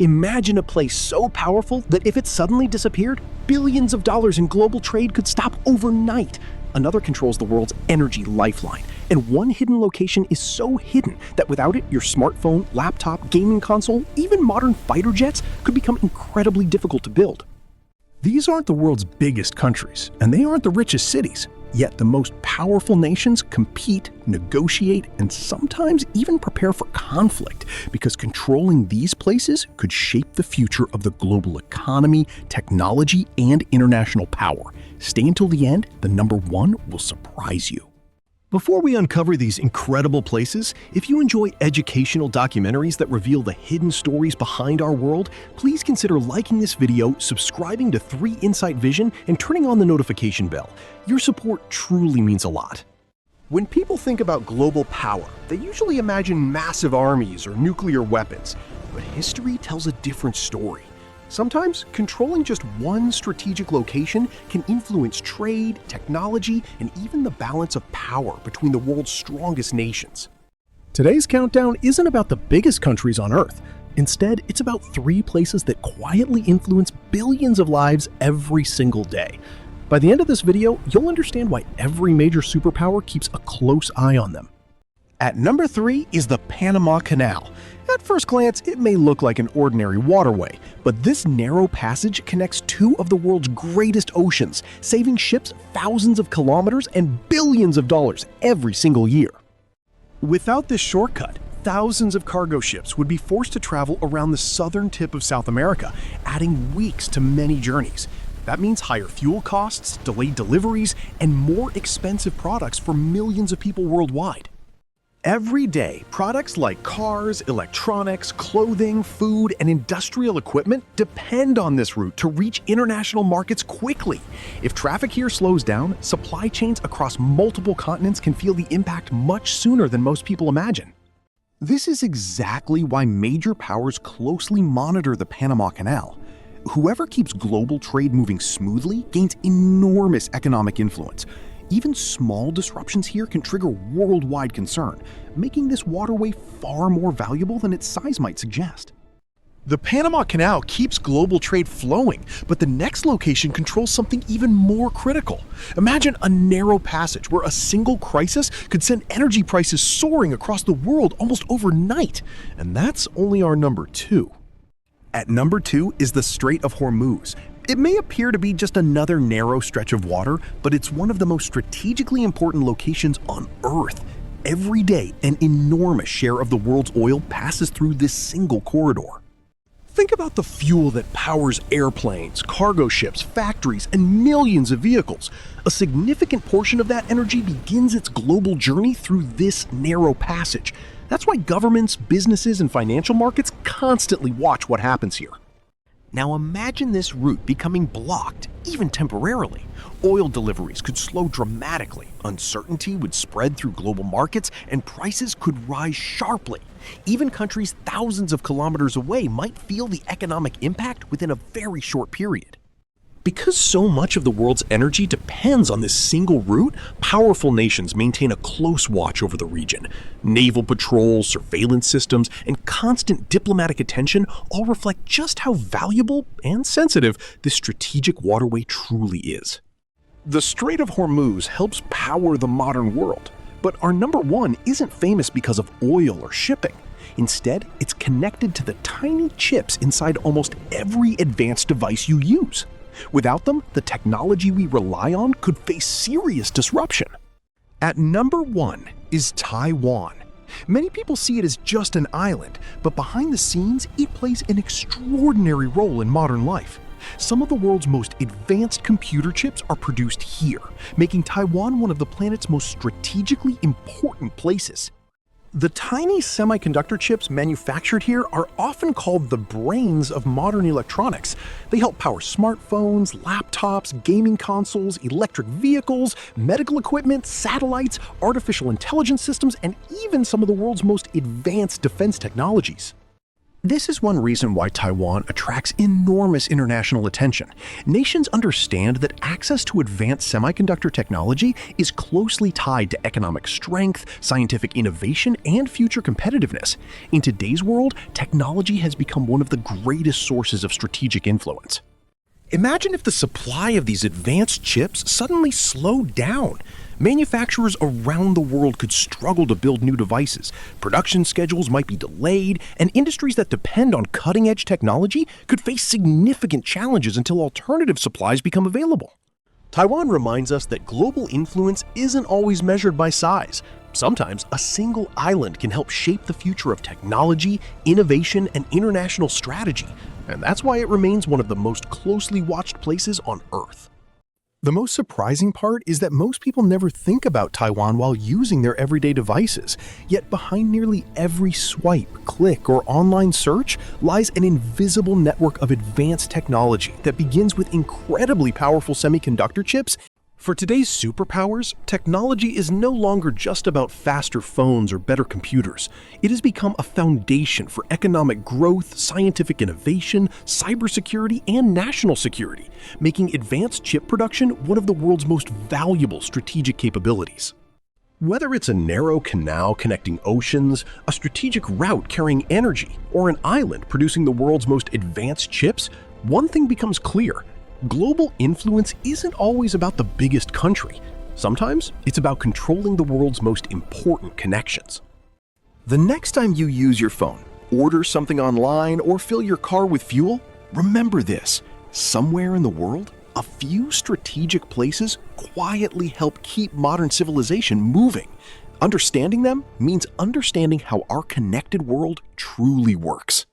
Imagine a place so powerful that if it suddenly disappeared, billions of dollars in global trade could stop overnight. Another controls the world's energy lifeline, and one hidden location is so hidden that without it, your smartphone, laptop, gaming console, even modern fighter jets could become incredibly difficult to build. These aren't the world's biggest countries, and they aren't the richest cities. Yet the most powerful nations compete, negotiate, and sometimes even prepare for conflict, because controlling these places could shape the future of the global economy, technology, and international power. Stay until the end, the number one will surprise you. Before we uncover these incredible places, if you enjoy educational documentaries that reveal the hidden stories behind our world, please consider liking this video, subscribing to 3 Insight Vision, and turning on the notification bell. Your support truly means a lot. When people think about global power, they usually imagine massive armies or nuclear weapons. But history tells a different story. Sometimes, controlling just one strategic location can influence trade, technology, and even the balance of power between the world's strongest nations. Today's countdown isn't about the biggest countries on Earth. Instead, it's about 3 places that quietly influence billions of lives every single day. By the end of this video, you'll understand why every major superpower keeps a close eye on them. At number 3 is the Panama Canal. At first glance, it may look like an ordinary waterway, but this narrow passage connects 2 of the world's greatest oceans, saving ships thousands of kilometers and billions of dollars every single year. Without this shortcut, thousands of cargo ships would be forced to travel around the southern tip of South America, adding weeks to many journeys. That means higher fuel costs, delayed deliveries, and more expensive products for millions of people worldwide. Every day, products like cars, electronics, clothing, food, and industrial equipment depend on this route to reach international markets quickly. If traffic here slows down, supply chains across multiple continents can feel the impact much sooner than most people imagine. This is exactly why major powers closely monitor the Panama Canal. Whoever keeps global trade moving smoothly gains enormous economic influence. Even small disruptions here can trigger worldwide concern, making this waterway far more valuable than its size might suggest. The Panama Canal keeps global trade flowing, but the next location controls something even more critical. Imagine a narrow passage where a single crisis could send energy prices soaring across the world almost overnight. And that's only our number 2. At number 2 is the Strait of Hormuz. It may appear to be just another narrow stretch of water, but it's one of the most strategically important locations on Earth. Every day, an enormous share of the world's oil passes through this single corridor. Think about the fuel that powers airplanes, cargo ships, factories, and millions of vehicles. A significant portion of that energy begins its global journey through this narrow passage. That's why governments, businesses, and financial markets constantly watch what happens here. Now imagine this route becoming blocked, even temporarily. Oil deliveries could slow dramatically, uncertainty would spread through global markets, and prices could rise sharply. Even countries thousands of kilometers away might feel the economic impact within a very short period. Because so much of the world's energy depends on this single route, powerful nations maintain a close watch over the region. Naval patrols, surveillance systems, and constant diplomatic attention all reflect just how valuable and sensitive this strategic waterway truly is. The Strait of Hormuz helps power the modern world, but our number 1 isn't famous because of oil or shipping. Instead, it's connected to the tiny chips inside almost every advanced device you use. Without them, the technology we rely on could face serious disruption. At number 1 is Taiwan. Many people see it as just an island, but behind the scenes, it plays an extraordinary role in modern life. Some of the world's most advanced computer chips are produced here, making Taiwan one of the planet's most strategically important places. The tiny semiconductor chips manufactured here are often called the brains of modern electronics. They help power smartphones, laptops, gaming consoles, electric vehicles, medical equipment, satellites, artificial intelligence systems, and even some of the world's most advanced defense technologies. This is one reason why Taiwan attracts enormous international attention. Nations understand that access to advanced semiconductor technology is closely tied to economic strength, scientific innovation, and future competitiveness. In today's world, technology has become one of the greatest sources of strategic influence. Imagine if the supply of these advanced chips suddenly slowed down. Manufacturers around the world could struggle to build new devices, production schedules might be delayed, and industries that depend on cutting-edge technology could face significant challenges until alternative supplies become available. Taiwan reminds us that global influence isn't always measured by size. Sometimes a single island can help shape the future of technology, innovation, and international strategy, and that's why it remains one of the most closely watched places on Earth. The most surprising part is that most people never think about Taiwan while using their everyday devices. Yet behind nearly every swipe, click, or online search lies an invisible network of advanced technology that begins with incredibly powerful semiconductor chips. For today's superpowers, technology is no longer just about faster phones or better computers. It has become a foundation for economic growth, scientific innovation, cybersecurity, and national security, making advanced chip production one of the world's most valuable strategic capabilities. Whether it's a narrow canal connecting oceans, a strategic route carrying energy, or an island producing the world's most advanced chips, one thing becomes clear. Global influence isn't always about the biggest country. Sometimes it's about controlling the world's most important connections. The next time you use your phone, order something online, or fill your car with fuel, remember this: somewhere in the world, a few strategic places quietly help keep modern civilization moving. Understanding them means understanding how our connected world truly works.